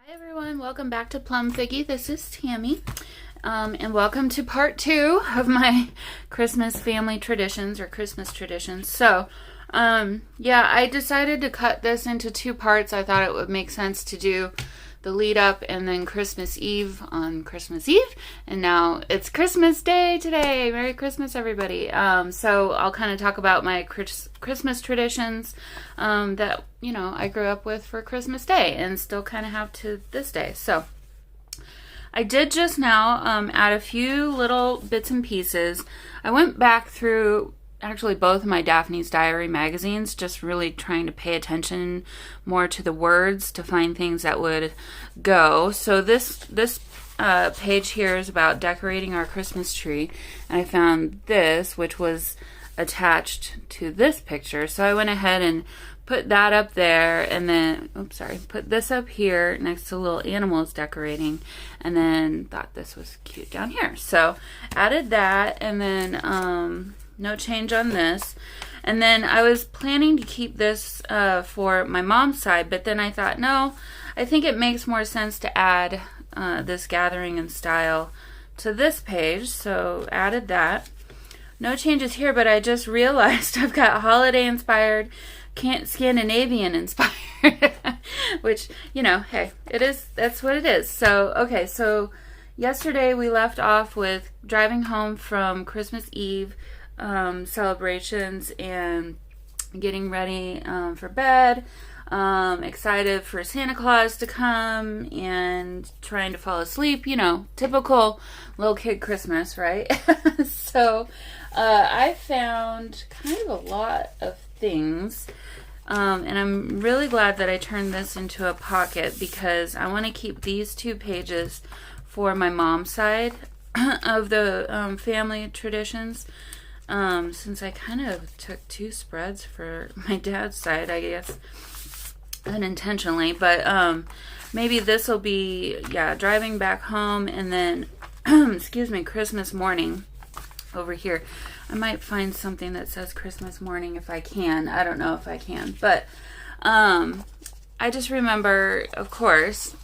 Hi everyone, welcome back to Plum Figgy. This is Tammy, and welcome to part 2 of my Christmas family traditions or Christmas traditions. So, yeah, I decided to cut this into 2 parts. I thought it would make sense to do the lead up and then Christmas Eve on Christmas Eve. And now it's Christmas Day today. Merry Christmas, everybody. So I'll kind of talk about my Christmas traditions that, you know, I grew up with for Christmas Day and still kind of have to this day. So I did just now add a few little bits and pieces. I went back through actually both of my Daphne's Diary magazines, just really trying to pay attention more to the words to find things that would go. So this page here is about decorating our Christmas tree, and I found this, which was attached to this picture. So I went ahead and put that up there, and then put this up here next to little animals decorating, and then thought this was cute down here. So added that, and then no change on this. And then I was planning to keep this for my mom's side, but then I thought, no, I think it makes more sense to add this gathering and style to this page. So added that. No changes here, but I just realized I've got holiday inspired, Scandinavian inspired, which, you know, hey, that's what it is. So, okay, so yesterday we left off with driving home from Christmas Eve celebrations and getting ready for bed, excited for Santa Claus to come and trying to fall asleep, you know, typical little kid Christmas, right? So I found kind of a lot of things, and I'm really glad that I turned this into a pocket because I want to keep these 2 pages for my mom's side of the family traditions. Since I kind of took 2 spreads for my dad's side, I guess, unintentionally, but maybe this will be, yeah, driving back home, and then, excuse me, Christmas morning over here. I might find something that says Christmas morning if I can. I don't know if I can, but I just remember, of course,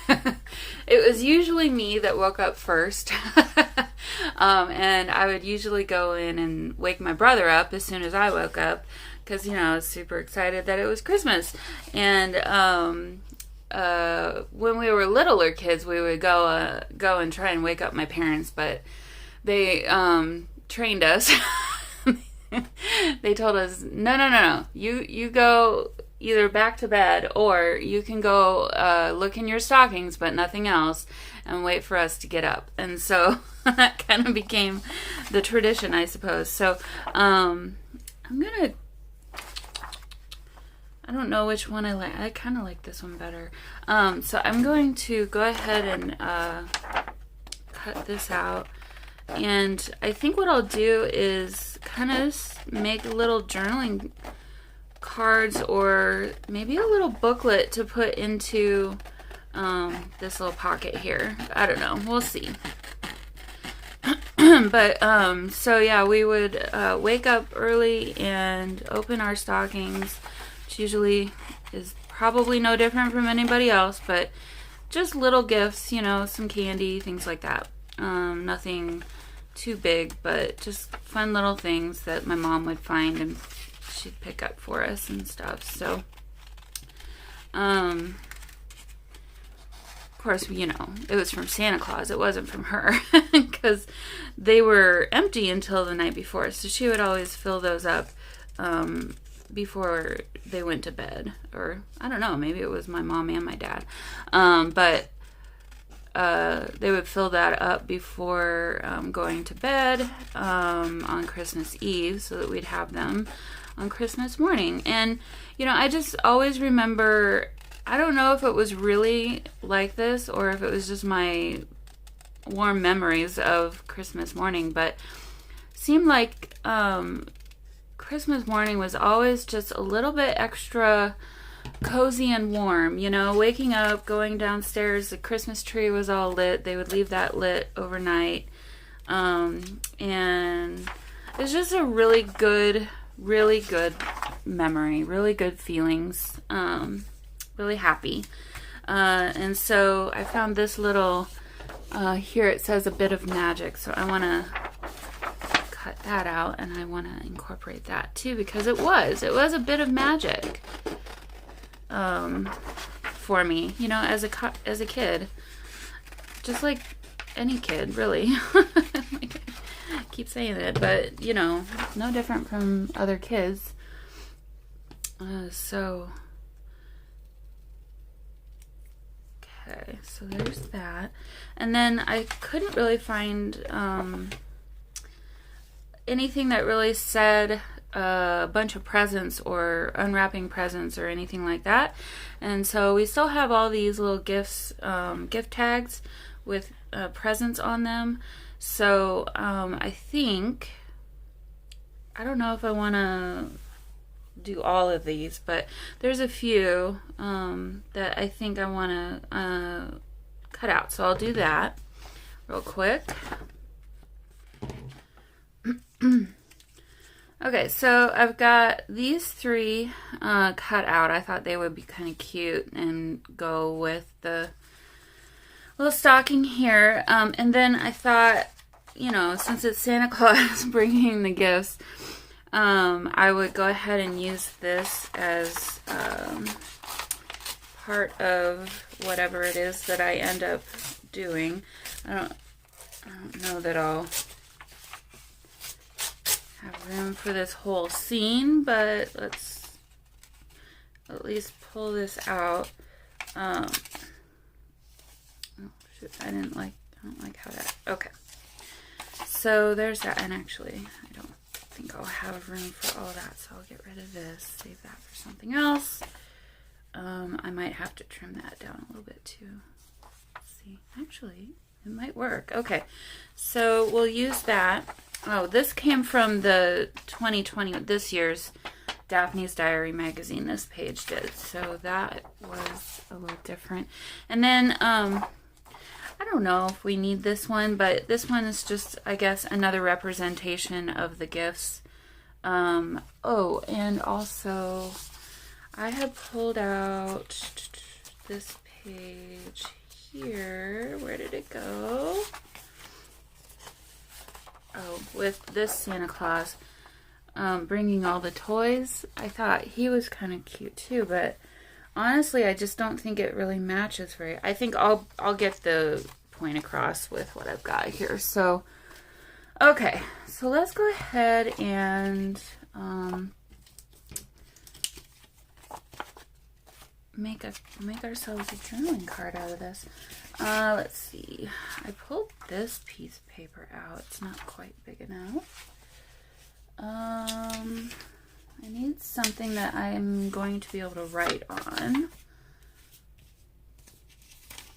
it was usually me that woke up first. And I would usually go in and wake my brother up as soon as I woke up because, you know, I was super excited that it was Christmas. And when we were littler kids, we would go and try and wake up my parents, but they trained us. They told us, no. You go either back to bed or you can go look in your stockings, but nothing else, and wait for us to get up. And so that kind of became the tradition, I suppose. So I don't know which one I like. I kind of like this one better. So I'm going to go ahead and cut this out. And I think what I'll do is kind of make little journaling cards or maybe a little booklet to put into this little pocket here. I don't know. We'll see. But so yeah, we would wake up early and open our stockings, which usually is probably no different from anybody else, but just little gifts, you know, some candy, things like that. Nothing too big, but just fun little things that my mom would find and she'd pick up for us and stuff. So of course, you know, it was from Santa Claus. It wasn't from her because they were empty until the night before. So she would always fill those up before they went to bed. Or I don't know, maybe it was my mom and my dad. But they would fill that up before going to bed on Christmas Eve so that we'd have them on Christmas morning. And, you know, I just always remember, I don't know if it was really like this or if it was just my warm memories of Christmas morning, but seemed like Christmas morning was always just a little bit extra cozy and warm, you know, waking up, going downstairs, the Christmas tree was all lit. They would leave that lit overnight. And it's just a really good memory, really good feelings, really happy. And so I found this little, here it says a bit of magic. So I want to cut that out, and I want to incorporate that too, because it was a bit of magic for me, you know, as a kid, just like any kid, really. Like, I keep saying it, but you know, no different from other kids. So okay, so there's that, and then I couldn't really find anything that really said a bunch of presents or unwrapping presents or anything like that. And so we still have all these little gifts, gift tags with presents on them. So I don't know if I want to do all of these, but there's a few that I think I want to cut out. So I'll do that real quick. Okay, so I've got these three cut out. I thought they would be kind of cute and go with the little stocking here. And then I thought, you know, since it's Santa Claus bringing the gifts, I would go ahead and use this as part of whatever it is that I end up doing. I don't know that I'll have room for this whole scene, but let's at least pull this out. Oh, shoot, I don't like how that, okay. So there's that, and actually, I don't think I'll have room for all that, so I'll get rid of this, save that for something else. I might have to trim that down a little bit too. Let's see, actually, it might work. Okay, so we'll use that. Oh, this came from the 2020, this year's Daphne's Diary magazine, this page did. So that was a little different. And then, I don't know if we need this one, but this one is just, I guess, another representation of the gifts. Oh, and also, I had pulled out this page here. Where did it go? Oh, with this Santa Claus bringing all the toys. I thought he was kind of cute too, but honestly, I just don't think it really matches very. I think I'll get the point across with what I've got here. So, okay, so let's go ahead and make ourselves a journaling card out of this. Let's see. I pulled this piece of paper out. It's not quite big enough. I need something that I'm going to be able to write on.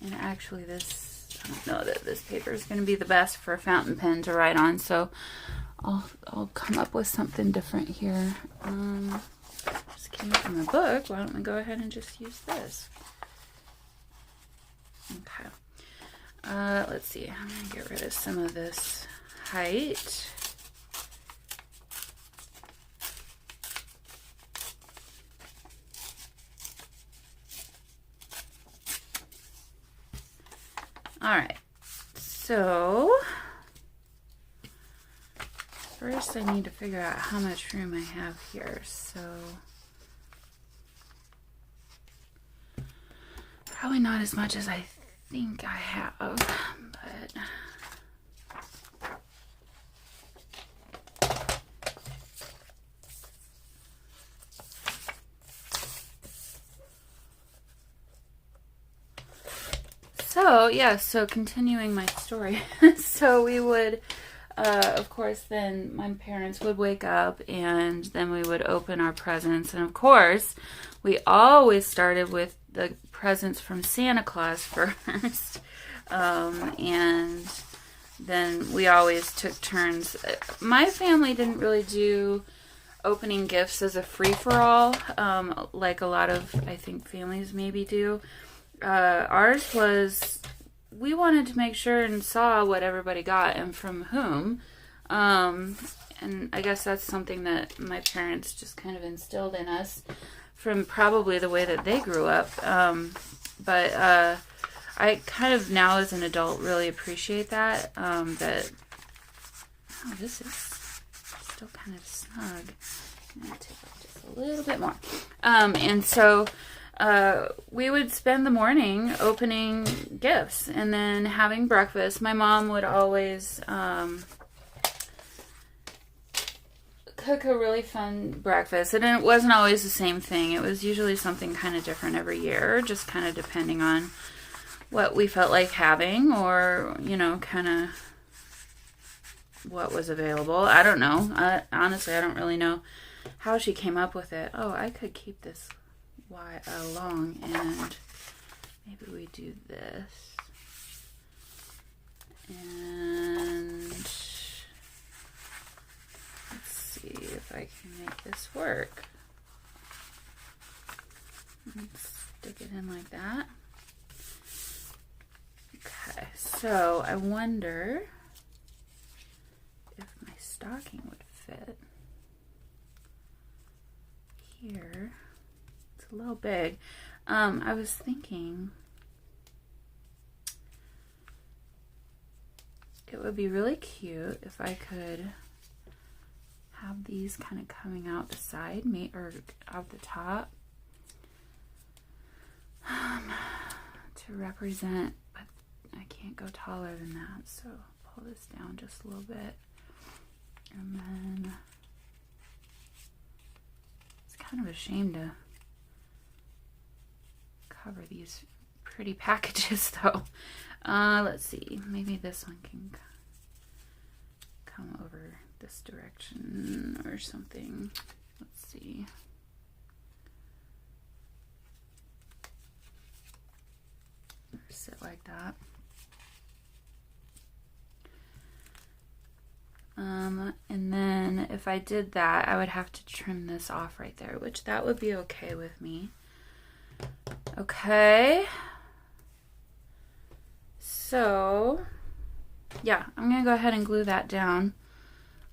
And actually this, I don't know that this paper is going to be the best for a fountain pen to write on, so I'll come up with something different here. Just came from a book. Why don't we go ahead and just use this? Okay. Let's see. I'm going to get rid of some of this height. All right. So, first I need to figure out how much room I have here. So, probably not as much as I think I have, but so yeah, so continuing my story. So we would of course then my parents would wake up, and then we would open our presents, and of course we always started with the presents from Santa Claus first, and then we always took turns. My family didn't really do opening gifts as a free-for-all, like a lot of, I think, families maybe do. Ours was, we wanted to make sure and saw what everybody got and from whom, and I guess that's something that my parents just kind of instilled in us from probably the way that they grew up. But I kind of now as an adult really appreciate that. That oh, this is still kind of snug. I'm gonna take off just a little bit more. And so we would spend the morning opening gifts and then having breakfast. My mom would always cook a really fun breakfast, and it wasn't always the same thing. It was usually something kind of different every year, just kind of depending on what we felt like having, or, you know, kind of what was available. I don't know. Honestly, I don't really know how she came up with it. Oh, I could keep this long, and maybe we do this. And let's see if I can make this work. Let's stick it in like that. Okay, so I wonder if my stocking would fit here. It's a little big. I was thinking it would be really cute if I could have these kind of coming out the side, or out the top, to represent, but I can't go taller than that, so pull this down just a little bit, and then it's kind of a shame to cover these pretty packages though. Let's see, maybe this one can come over this direction or something. Let's see. Or sit like that. And then if I did that, I would have to trim this off right there, which that would be okay with me. Okay. So, yeah, I'm going to go ahead and glue that down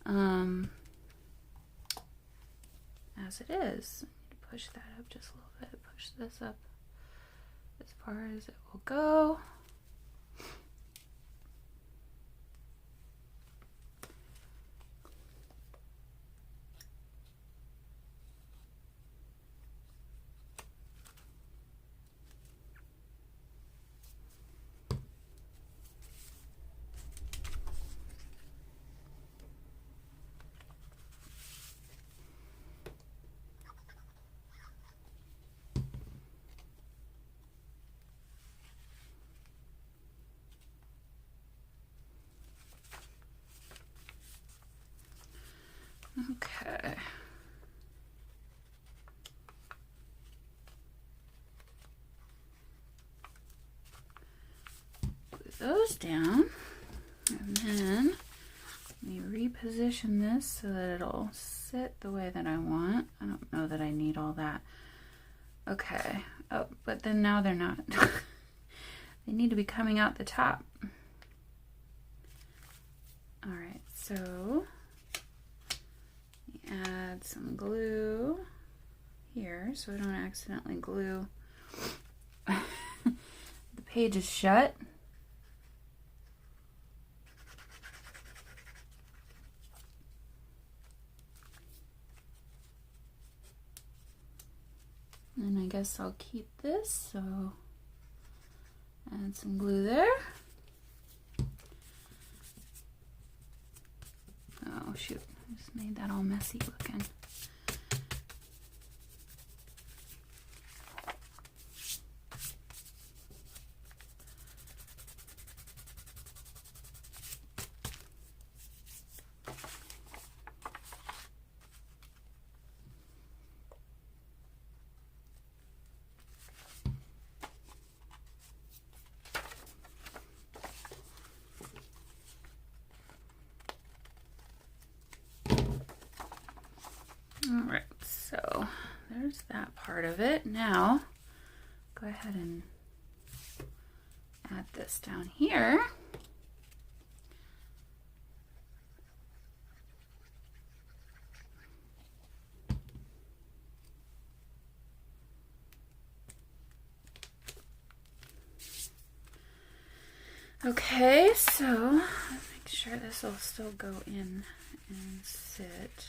as it is. I need to push that up just a little bit. Push this up as far as it will go. Okay. Glue those down. And then let me reposition this so that it'll sit the way that I want. I don't know that I need all that. Okay. Oh, but then now they're not. They need to be coming out the top. All right, so add some glue here so I don't accidentally glue the pages shut. And I guess I'll keep this, so add some glue there. Oh shoot, I just made that all messy looking. Alright, so there's that part of it. Now, go ahead and add this down here. Okay, so make sure this will still go in and sit.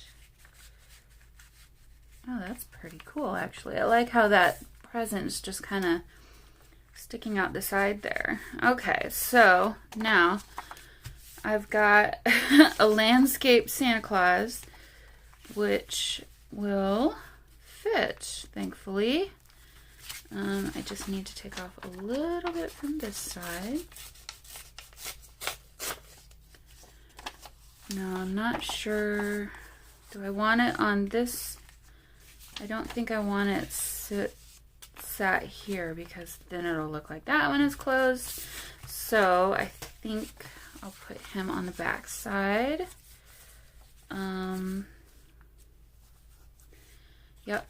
Oh, that's pretty cool, actually. I like how that present is just kind of sticking out the side there. Okay, so now I've got a landscape Santa Claus, which will fit, thankfully. I just need to take off a little bit from this side. No, I'm not sure. Do I want it on this? I don't think I want it sat here because then it'll look like that when it's closed. So I think I'll put him on the back side. Yep.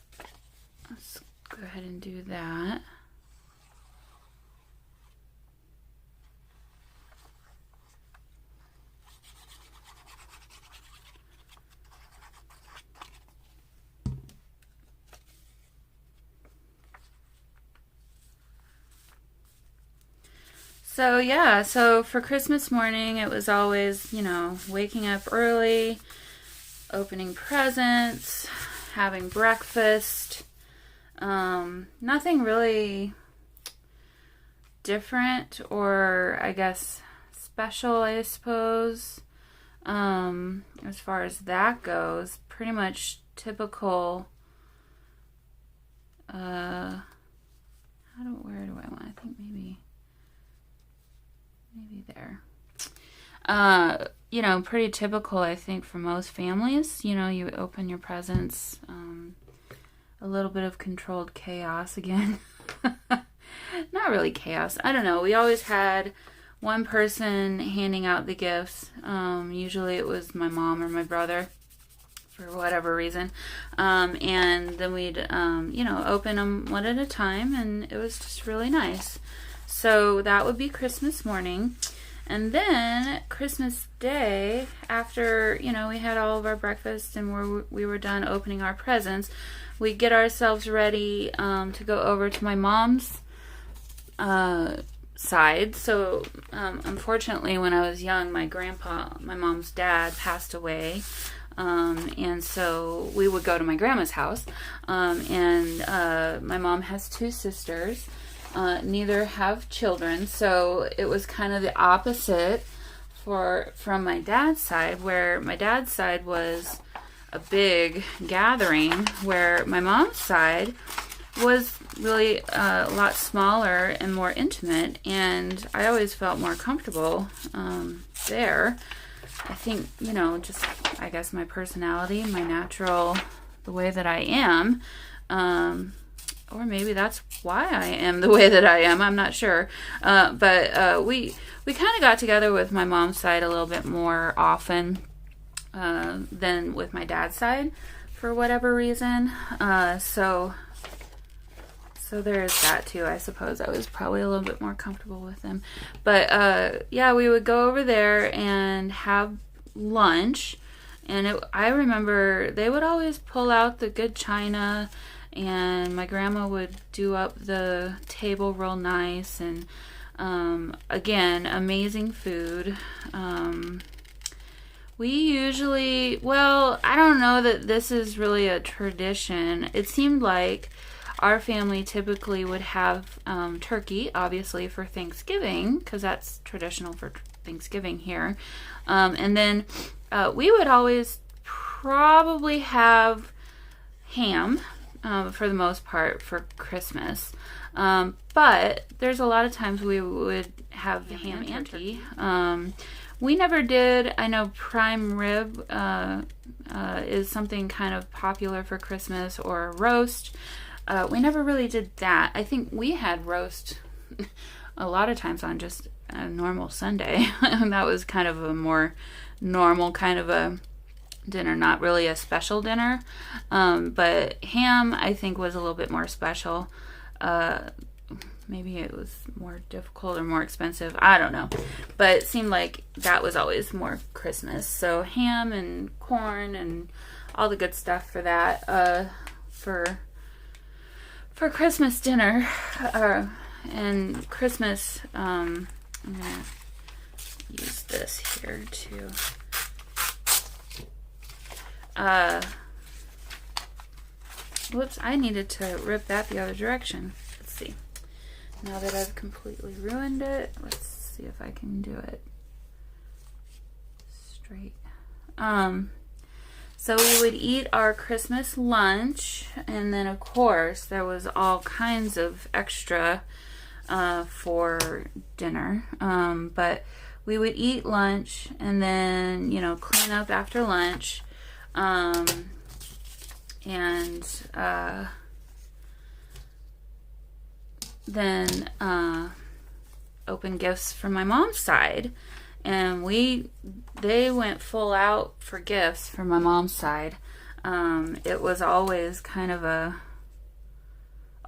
Let's go ahead and do that. So yeah, so for Christmas morning, it was always, waking up early, opening presents, having breakfast. Nothing really different or I guess special, I suppose. As far as that goes, pretty much typical. Where do I want? I think maybe there. Pretty typical, I think, for most families. You open your presents, a little bit of controlled chaos again. Not really chaos. I don't know. We always had one person handing out the gifts. Usually it was my mom or my brother for whatever reason. And then we'd, open them one at a time, and it was just really nice. So that would be Christmas morning. And then Christmas Day, after, we had all of our breakfast and we were done opening our presents, we get ourselves ready to go over to my mom's side. So unfortunately, when I was young, my mom's dad, passed away. And so we would go to my grandma's house. And my mom has two sisters. Neither have children, so it was kind of the opposite from my dad's side, where my dad's side was a big gathering, where my mom's side was really a lot smaller and more intimate, and I always felt more comfortable there. I think, just, I guess, my personality, my natural, the way that I am, or maybe that's why I am the way that I am. I'm not sure. But we kind of got together with my mom's side a little bit more often than with my dad's side for whatever reason. So there's that too. I suppose I was probably a little bit more comfortable with them. But yeah, we would go over there and have lunch. And I remember they would always pull out the good china, and my grandma would do up the table real nice, and again, amazing food. We usually, I don't know that this is really a tradition. It seemed like our family typically would have turkey, obviously, for Thanksgiving, because that's traditional for Thanksgiving here. And then we would always probably have ham, for the most part, for Christmas. But there's a lot of times we would have ham and turkey. We never did. I know prime rib is something kind of popular for Christmas, or roast. We never really did that. I think we had roast a lot of times on just a normal Sunday. And that was kind of a more normal kind of a dinner, not really a special dinner. But ham, I think, was a little bit more special. Maybe it was more difficult or more expensive. I don't know. But it seemed like that was always more Christmas. So ham and corn and all the good stuff for that, for Christmas dinner. And Christmas, I'm going to use this here to whoops, I needed to rip that the other direction. Let's see. Now that I've completely ruined it, let's see if I can do it straight. So we would eat our Christmas lunch, and then of course there was all kinds of extra for dinner. But we would eat lunch and then, you know, clean up after lunch. Then open gifts from my mom's side, and they went full out for gifts from my mom's side. It was always kind of a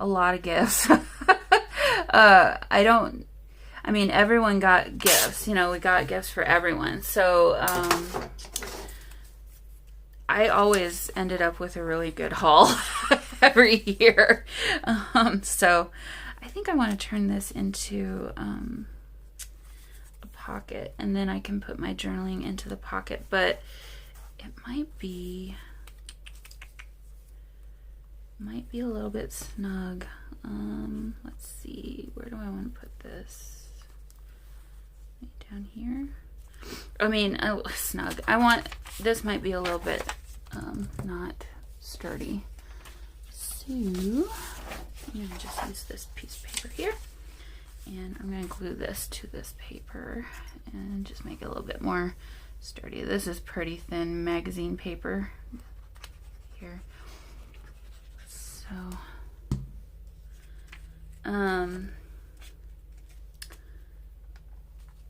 lot of gifts. I mean, everyone got gifts, you know, we got gifts for everyone. So, I always ended up with a really good haul every year. So I think I want to turn this into a pocket, and then I can put my journaling into the pocket, but it might be a little bit snug. Let's see, where do I want to put this? Down here? I mean, snug. This might be a little bit not sturdy. So I'm going to just use this piece of paper here, and I'm going to glue this to this paper and just make it a little bit more sturdy. This is pretty thin magazine paper here.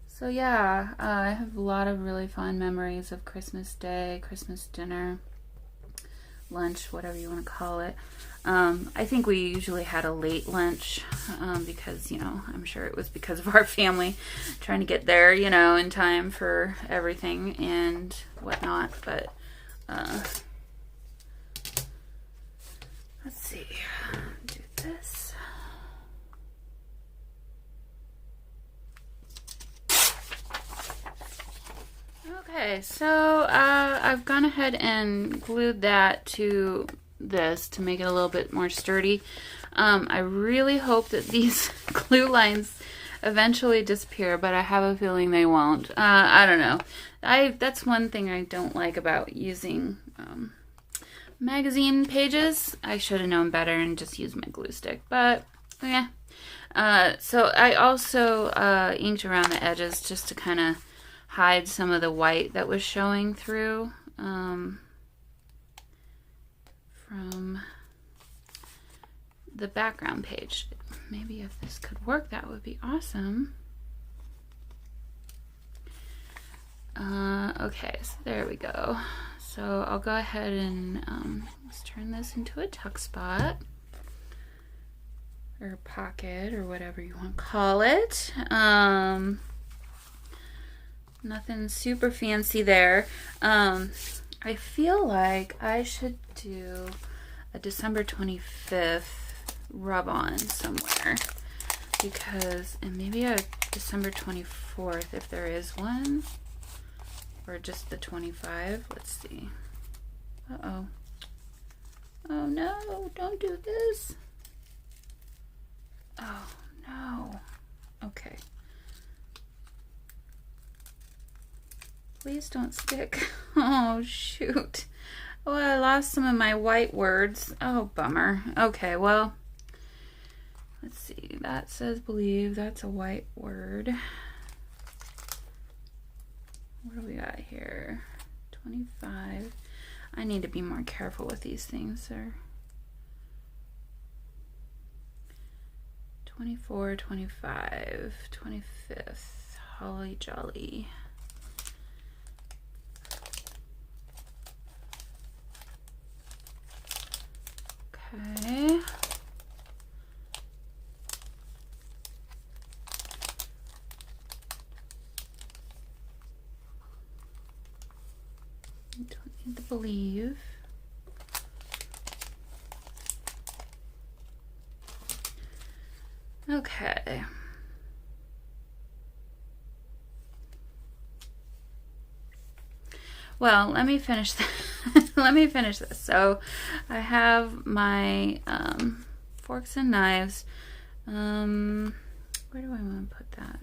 So yeah, I have a lot of really fond memories of Christmas Day, Christmas dinner, lunch, whatever you want to call it. I think we usually had a late lunch because, you know, I'm sure it was because of our family trying to get there, you know, in time for everything and whatnot. But let's see, do this. Okay, so I've gone ahead and glued that to this to make it a little bit more sturdy. I really hope that these glue lines eventually disappear, but I have a feeling they won't. I don't know. That's one thing I don't like about using magazine pages. I should have known better and just used my glue stick, but yeah. So I also inked around the edges just to kind of hide some of the white that was showing through from the background page. Maybe if this could work, that would be awesome. Okay, so there we go. So I'll go ahead and let's turn this into a tuck spot or pocket or whatever you want to call it. Nothing super fancy there. I feel like I should do a December 25th rub on somewhere, because, and maybe a December 24th if there is one, or just the 25. Let's see. Uh-oh. Oh no, don't do this. Oh no. Okay. Please don't stick. Oh, shoot. Oh, I lost some of my white words. Oh, bummer. Okay, well, let's see. That says believe. That's a white word. What do we got here? 25. I need to be more careful with these things, sir. 24, 25, 25th. Holly jolly. Okay. Don't need to believe. Okay. well, let me finish let me finish this. So I have my forks and knives. Where do I want to put that?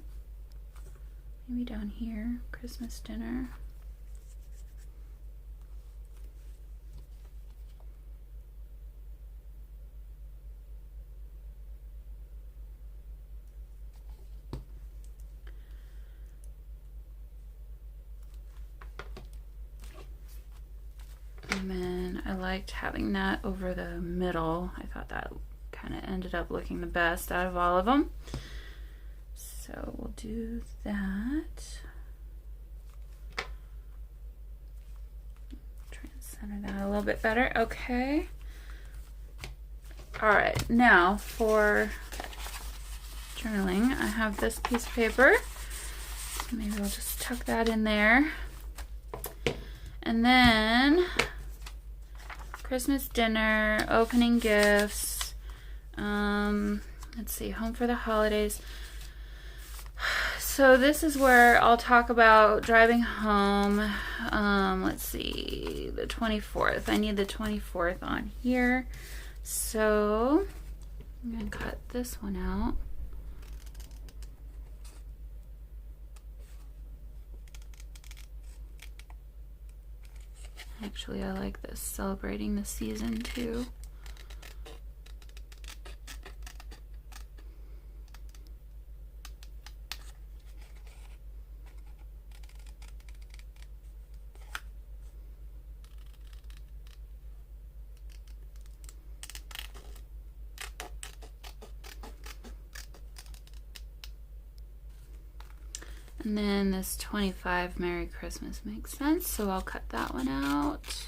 Maybe down here. Christmas dinner. And then I liked having that over the middle. I thought that kind of ended up looking the best out of all of them. So we'll do that. Try and center that a little bit better. Okay. All right, now for journaling, I have this piece of paper. So maybe I'll just tuck that in there. And then Christmas dinner, opening gifts, let's see, home for the holidays. So this is where I'll talk about driving home. Let's see, the 24th. I need the 24th on here. So I'm going to cut this one out. Actually, I like this, celebrating the season too. And then this 25 Merry Christmas makes sense, so I'll cut that one out.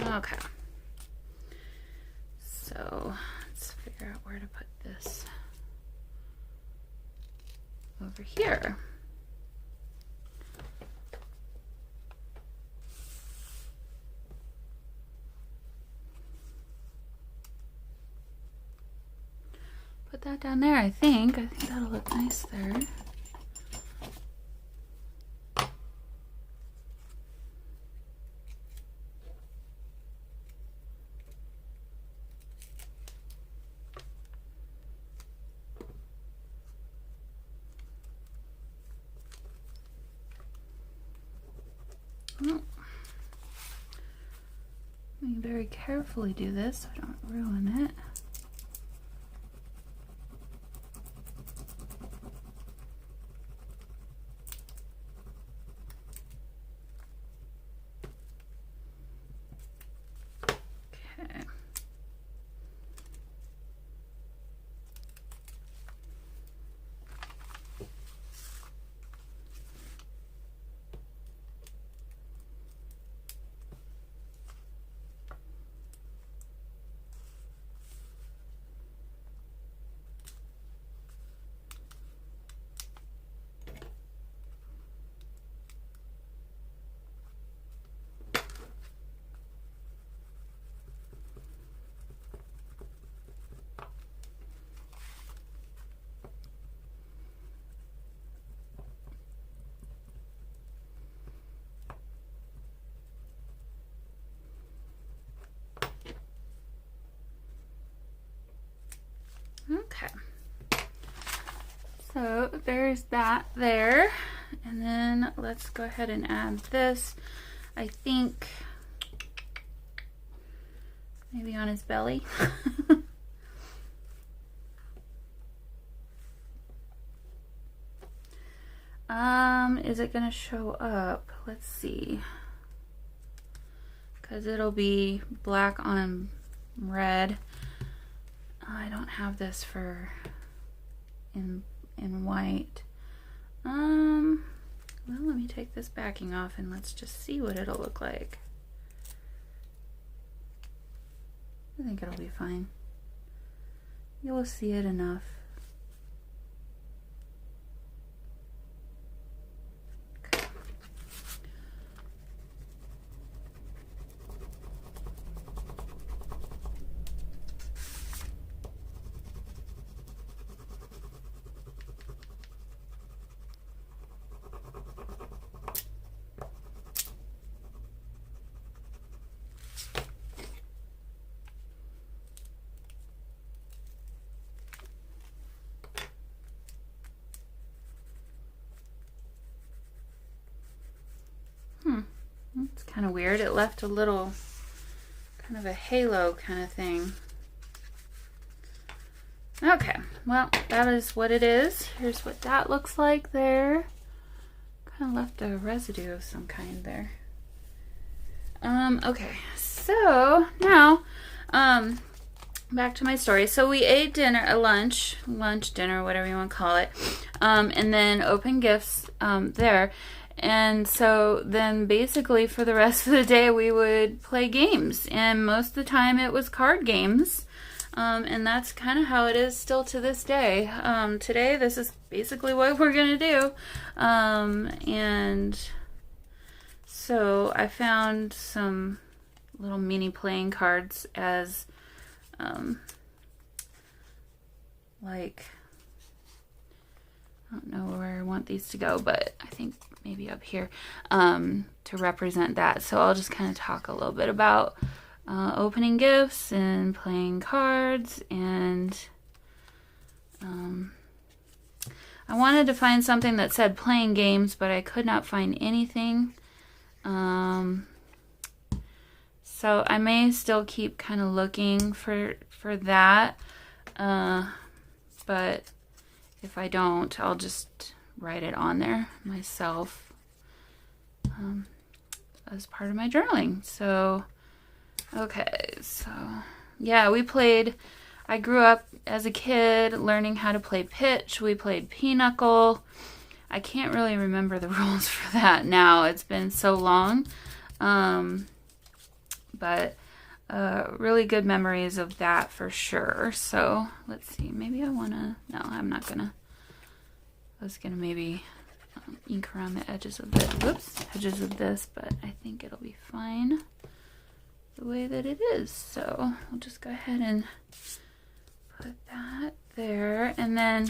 Okay. So let's figure out where to put this over here. Put that down there, I think. I think that'll look nice there. Oh. Let me very carefully do this so I don't ruin it. Okay, so there's that there, and then let's go ahead and add this. I think maybe on his belly. Is it gonna show up? Let's see, because it'll be black on red. I don't have this for in white. Well, let me take this backing off and let's just see what it'll look like. I think it'll be fine. You will see it enough. It's kind of weird. It left a little kind of a halo kind of thing. Okay, well, that is what it is. Here's what that looks like there. Kind of left a residue of some kind there. Okay, so now, back to my story. So we ate dinner, lunch, dinner, whatever you want to call it, and then opened gifts there. And so then basically for the rest of the day we would play games, and most of the time it was card games. And that's kind of how it is still to this day. Today this is basically what we're gonna do. And so I found some little mini playing cards as like, I don't know where I want these to go, but I think maybe up here, to represent that. So I'll just kind of talk a little bit about opening gifts and playing cards, and I wanted to find something that said playing games, but I could not find anything. So I may still keep kind of looking for that, but if I don't, I'll just write it on there myself as part of my journaling. So, okay, so yeah, I grew up as a kid learning how to play pitch. We played pinochle. I can't really remember the rules for that now. It's been so long. But really good memories of that for sure. So let's see, maybe no, I'm not gonna. I was gonna maybe ink around the edges of this, but I think it'll be fine the way that it is. So we'll just go ahead and put that there. And then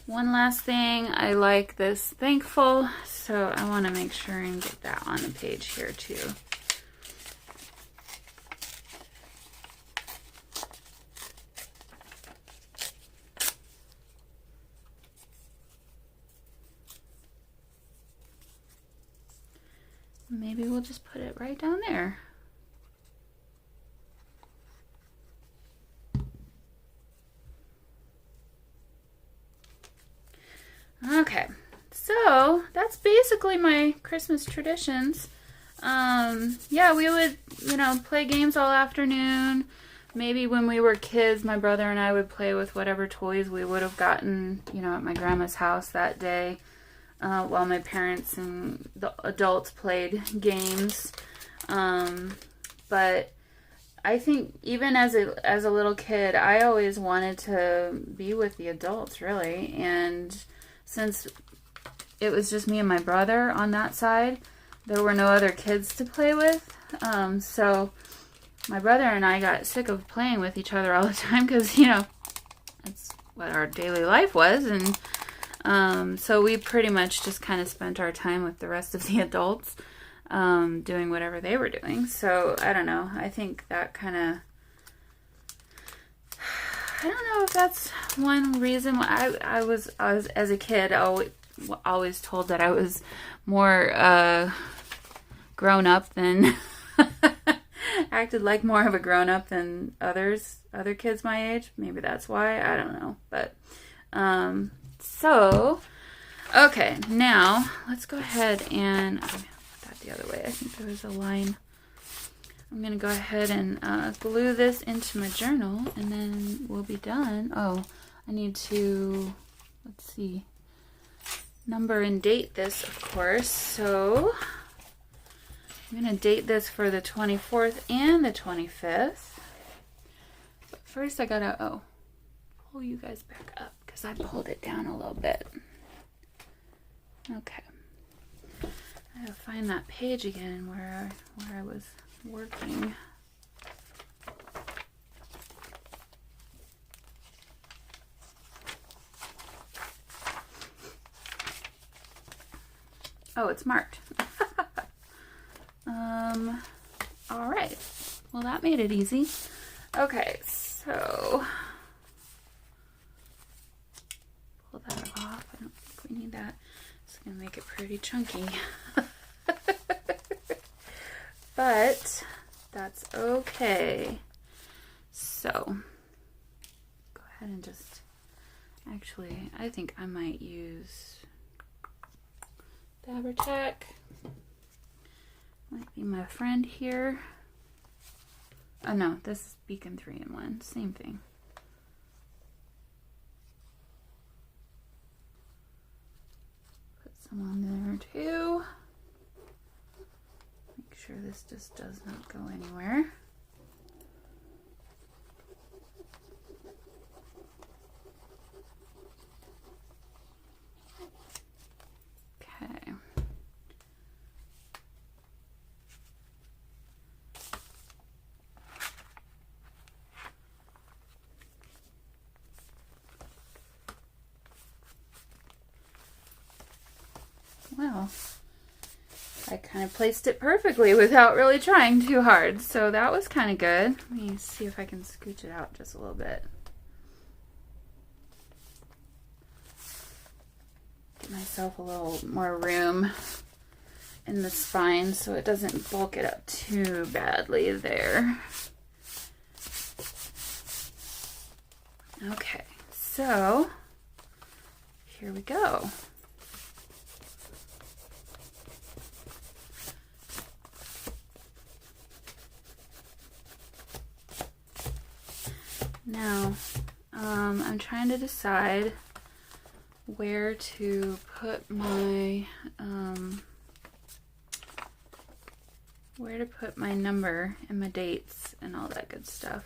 one last thing, I like this thankful, so I want to make sure and get that on the page here too. Maybe we'll just put it right down there. Okay, so that's basically my Christmas traditions. Yeah, we would, play games all afternoon. Maybe when we were kids, my brother and I would play with whatever toys we would have gotten, at my grandma's house that day. While my parents and the adults played games. But I think even as a little kid, I always wanted to be with the adults, really. And since it was just me and my brother on that side, there were no other kids to play with. So my brother and I got sick of playing with each other all the time because, that's what our daily life was. And so we pretty much just kind of spent our time with the rest of the adults, doing whatever they were doing. So I don't know. I think that I don't know if that's one reason why I was as a kid always told that I was more grown up than acted like more of a grown up than other kids my age. Maybe that's why. I don't know, but so, okay, now let's go ahead and, put that the other way. I think there was a line. I'm going to go ahead and glue this into my journal, and then we'll be done. Oh, I need to, let's see, number and date this, of course. So, I'm going to date this for the 24th and the 25th. But first I got to, pull you guys back up, because I pulled it down a little bit. Okay. I gotta find that page again where I was working. Oh, it's marked. All right. Well, that made it easy. Okay, so pull that off. I don't think we need that. It's gonna make it pretty chunky. but that's okay. So go ahead and just, actually, I think I might use Fabri-Tac. Might be my friend here. Oh no, this is Beacon 3-in-1, same thing. Put some on there too. Make sure this just does not go anywhere. Okay. Well, I kind of placed it perfectly without really trying too hard, so that was kind of good. Let me see if I can scooch it out just a little bit. Give myself a little more room in the spine so it doesn't bulk it up too badly there. Okay, so here we go. Now, I'm trying to decide where to put my number and my dates and all that good stuff.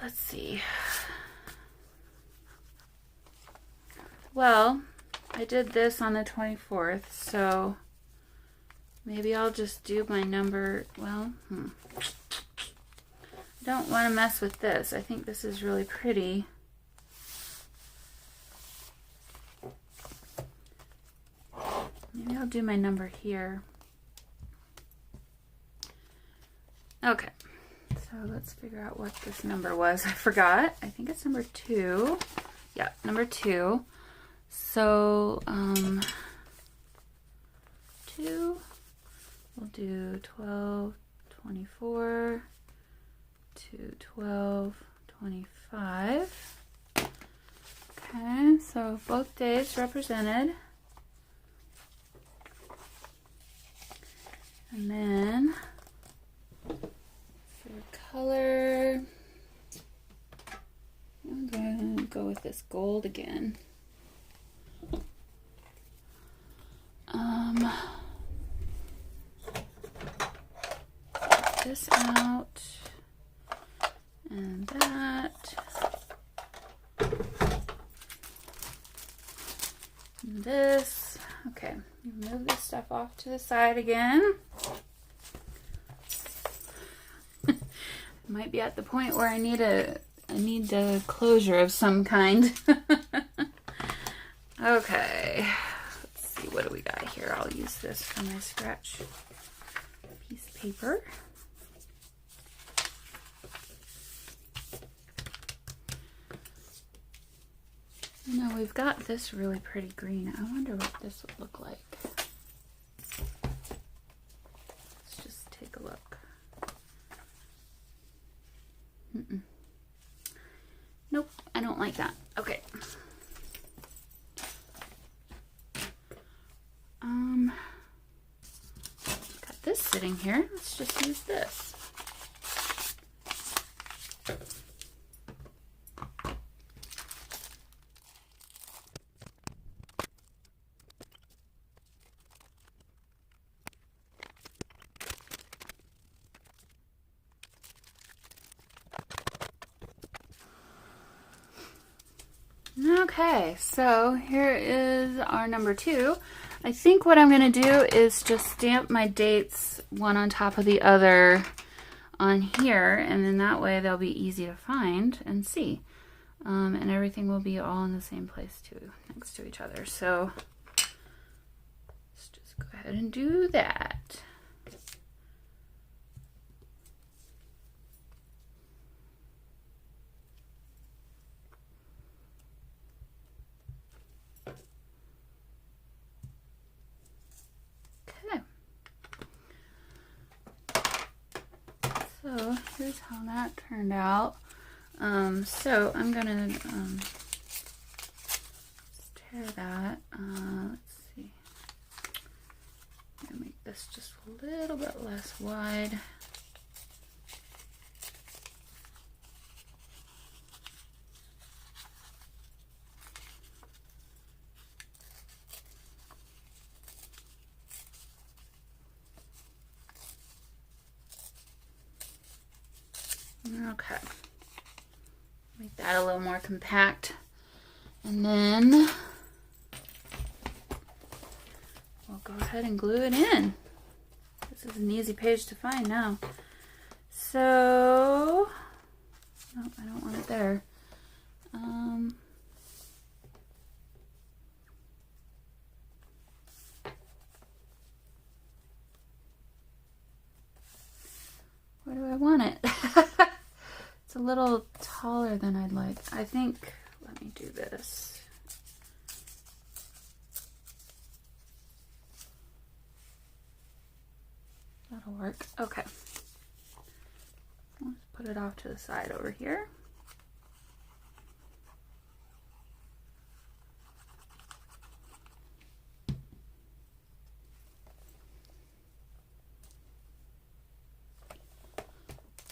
Let's see. Well, I did this on the 24th, so maybe I'll just do my number. Well, I don't want to mess with this. I think this is really pretty. Maybe I'll do my number here. Okay, so let's figure out what this number was. I forgot. I think it's number 2. Yeah, number 2. So, 2, we'll do 12, 24, to 12, 25. Okay, so both days represented. And then for color, I'm going to go with this gold again. Get this out and that. And this. Okay, move this stuff off to the side again. Might be at the point where I need a closure of some kind. Okay, let's see, what do we got here? I'll use this for my scratch piece of paper. You know, we've got this really pretty green. I wonder what this would look like. Let's just take a look. Nope, I don't like that. Okay. Got this sitting here. Let's just use this. Okay, so here is our number 2. I think what I'm going to do is just stamp my dates one on top of the other on here, and then that way they'll be easy to find and see. And everything will be all in the same place too, next to each other. So let's just go ahead and do that. So here's how that turned out. So I'm gonna tear that. Let's see. I'm gonna make this just a little bit less wide. Okay, make that a little more compact, and then we'll go ahead and glue it in. This is an easy page to find now. So, no, I don't want it there. Where do I want it? It's a little taller than I'd like. I think, let me do this. That'll work. Okay. Let's put it off to the side over here.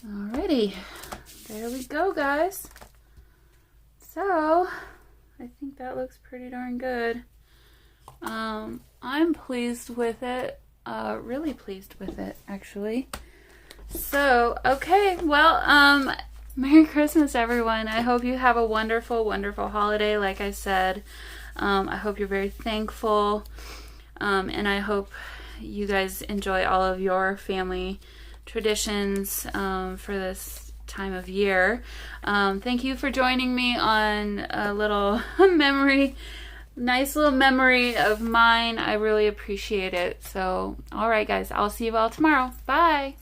Alrighty. There we go, guys. So, I think that looks pretty darn good. I'm pleased with it. Really pleased with it, actually. So, okay, well, Merry Christmas, everyone. I hope you have a wonderful, wonderful holiday, like I said. I hope you're very thankful, and I hope you guys enjoy all of your family traditions for this time of year. Thank you for joining me on a little nice little memory of mine. I really appreciate it. So, all right, guys, I'll see you all tomorrow. Bye.